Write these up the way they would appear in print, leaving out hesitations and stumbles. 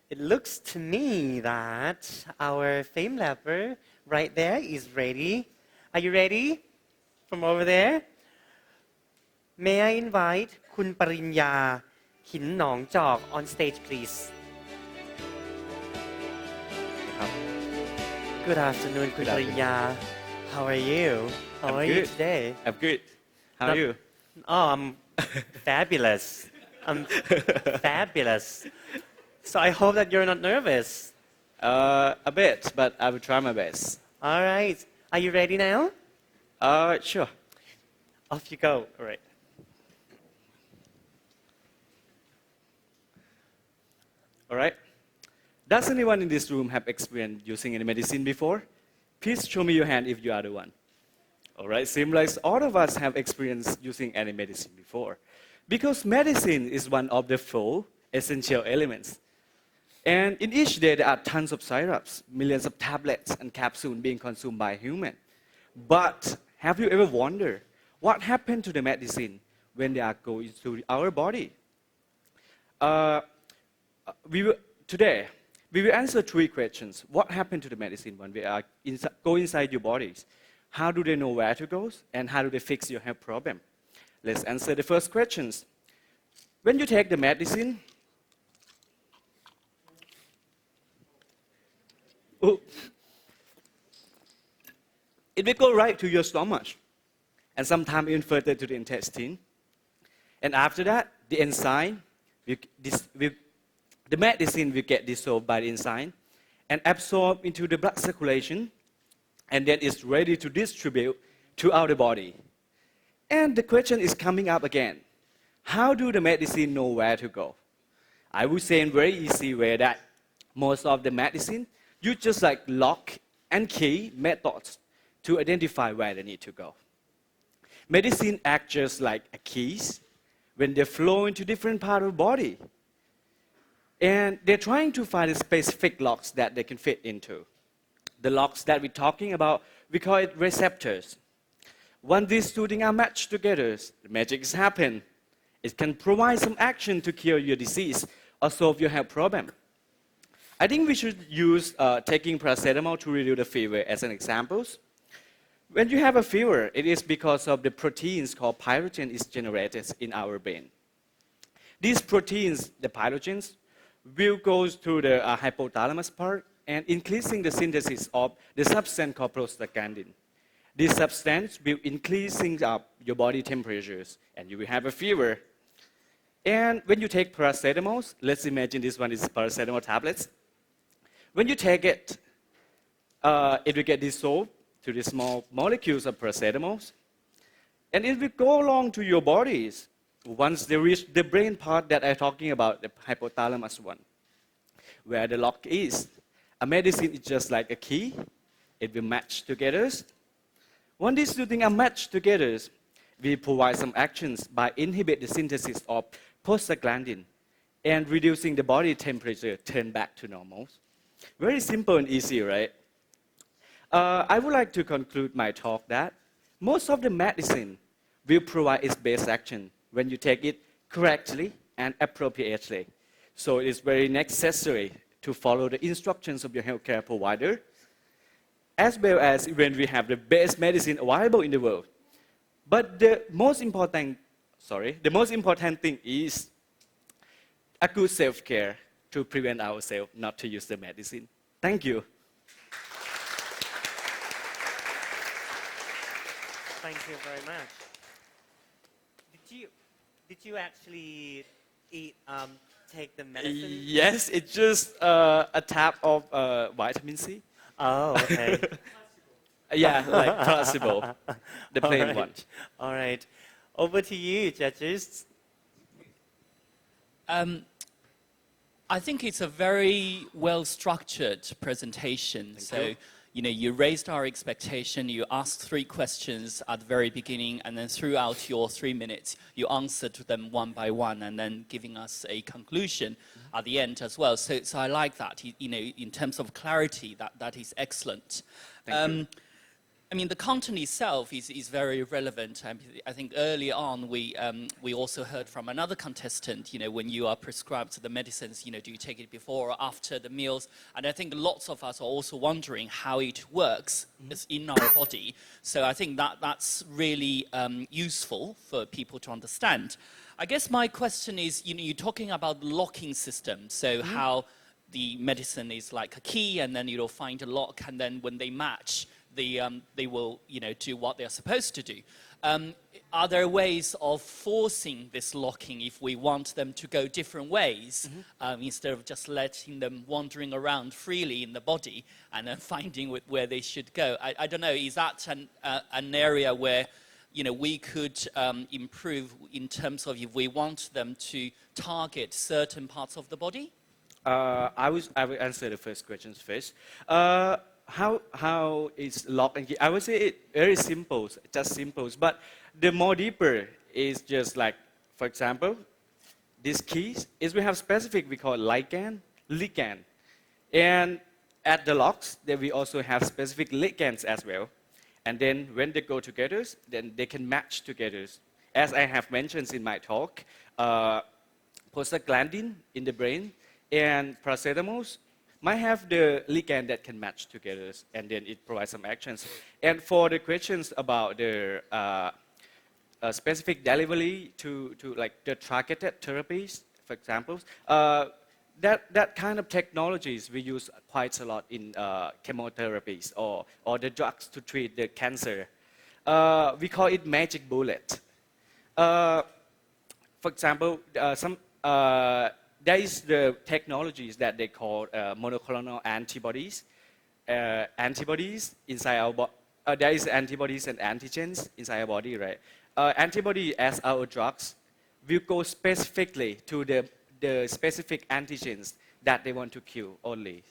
It looks to me that our FameLabber right there is ready. Are you ready? From over there? May I invite คุณปริญญา หินหนองจอก on stage please? Good afternoon คุณปริญญา How are you? How are you today? I'm good. How are you? Oh, I'm fabulous. I'm fabulous. So I hope that you're not nervous. A bit, but I will try my best. All right. Are you ready now? Sure. Off you go. All right. All right. Does anyone in this room have experience using any medicine before? Please show me your hand if you are the one. All right. Seems like all of us have experience using any medicine before. Because medicine is one of the four essential elements. And in each day, there are tons of syrups, millions of tablets and capsules being consumed by humans. But have you ever wondered what happened to the medicine when they are going through our body? Today, we will answer three questions. What happened to the medicine when we are go inside your bodies? How do they know where to go? And how do they fix your health problem? Let's answer the first questions. When you take the medicine, it will go right to your stomach, and sometimes even further to the intestine. And after that, the enzyme, the medicine will get dissolved by the enzyme and absorbed into the blood circulation, and then it's ready to distribute throughout the body. And the question is coming up again. How do the medicine know where to go? I would say in a very easy way that most of the medicine use just like lock and key methods to identify where they need to go. Medicine acts just like a keys when they flow into different parts of the body. And they're trying to find the specific locks that they can fit into. The locks that we're talking about, we call it receptors. When these two things are matched together, the magic has happened. It can provide some action to cure your disease or solve your health problem. I think we should use taking paracetamol to reduce the fever as an example. When you have a fever, it is because of the proteins called pyrogen is generated in our brain. These proteins, the pyrogens, will go to the hypothalamus part and increasing the synthesis of the substance called prostaglandin. This substance will increasing up your body temperatures and you will have a fever. And when you take paracetamol, let's imagine this one is paracetamol tablets. When you take it, it will get dissolved to the small molecules of paracetamol, and it will go along to your bodies once they reach the brain part that I'm talking about, the hypothalamus one, where the lock is. A medicine is just like a key. It will match together. When these two things are matched together, we provide some actions by inhibit the synthesis of prostaglandin and reducing the body temperature turn back to normal. Very simple and easy, right? I would like to conclude my talk that most of the medicine will provide its best action when you take it correctly and appropriately. So it is very necessary to follow the instructions of your healthcare provider, as well as when we have the best medicine available in the world. But the most important thing is a good self-care to prevent ourselves not to use the medicine. Thank you. Thank you very much. Did you actually take the medicine? Yes, it's just a tab of vitamin C. Oh, okay. Yeah, like placebo, the plain one. All right. Over to you, judges. I think it's a very well-structured presentation. Thank you. You raised our expectation, you asked 3 questions at the very beginning, and then throughout your 3 minutes, you answered them one by one, and then giving us a conclusion at the end as well. So I like that. In terms of clarity, that is excellent. Thank you. I mean, the content itself is very relevant. I think early on we also heard from another contestant, when you are prescribed the medicines, do you take it before or after the meals? And I think lots of us are also wondering how it works in our body. So I think that's really useful for people to understand. I guess my question is, you're talking about locking system. So how the medicine is like a key, and then you'll find a lock, and then when they match, they will, do what they're supposed to do. Are there ways of forcing this locking if we want them to go different ways, instead of just letting them wandering around freely in the body and then finding where they should go? I don't know, is that an area where, we could improve in terms of if we want them to target certain parts of the body? I will answer the first questions first. How is lock and key? I would say it very simple, just simple. But the more deeper is just like, for example, these keys is we have specific, we call ligand. And at the locks, then we also have specific ligands as well. And then when they go together, then they can match together. As I have mentioned in my talk, prostaglandin in the brain and paracetamols might have the ligand that can match together, and then it provides some actions. And for the questions about the specific delivery to like the targeted therapies, for example, that kind of technologies we use quite a lot in chemotherapies or the drugs to treat the cancer. We call it magic bullet. For example, there is the technologies that they call monoclonal antibodies. Antibodies inside our body. There is antibodies and antigens inside our body, right? Antibody as our drugs will go specifically to the specific antigens that they want to kill only.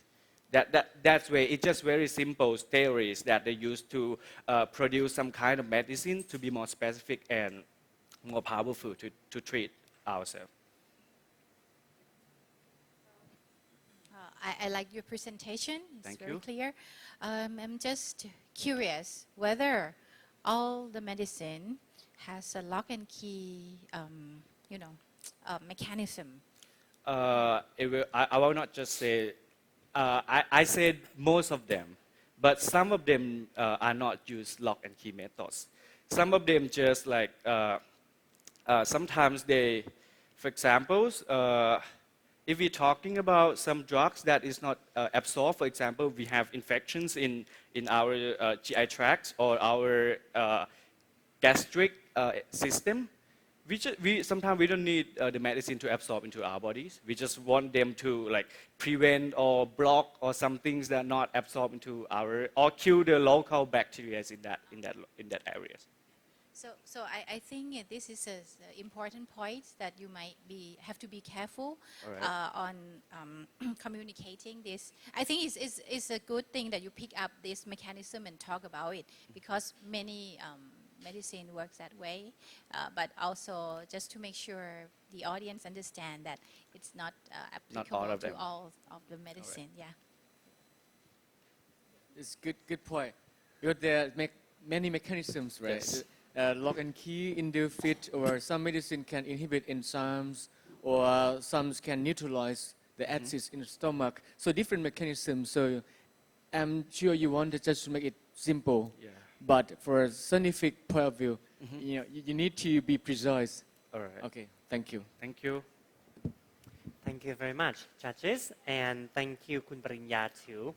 That's where it's just very simple theories that they use to produce some kind of medicine to be more specific and more powerful to treat ourselves. I like your presentation. It's Thank very you. clear. I'm just curious whether all the medicine has a lock and key, mechanism. I will not just say, I said most of them, but some of them are not use lock and key methods. Some of them just like, sometimes they, for example, if we're talking about some drugs that is not absorbed, for example, we have infections in our GI tract or our gastric system. Sometimes we don't need the medicine to absorb into our bodies. We just want them to like prevent or block or some things that are not absorbed into our or kill the local bacteria in that area. So I think this is an important point that you might have to be careful on communicating this. I think it's a good thing that you pick up this mechanism and talk about it, because many medicine works that way, but also just to make sure the audience understand that it's not applicable to all of the medicine. Yeah. It's good point. Because there are many mechanisms, right? Yes. Lock and key interfere, or some medicine can inhibit enzymes, or some can neutralize the acids in the stomach. So different mechanisms. So I'm sure you want to just make it simple. Yeah. But for a scientific point of view, you need to be precise. All right. Okay, thank you. Thank you. Thank you very much, judges, and thank you, Kun Parinya too.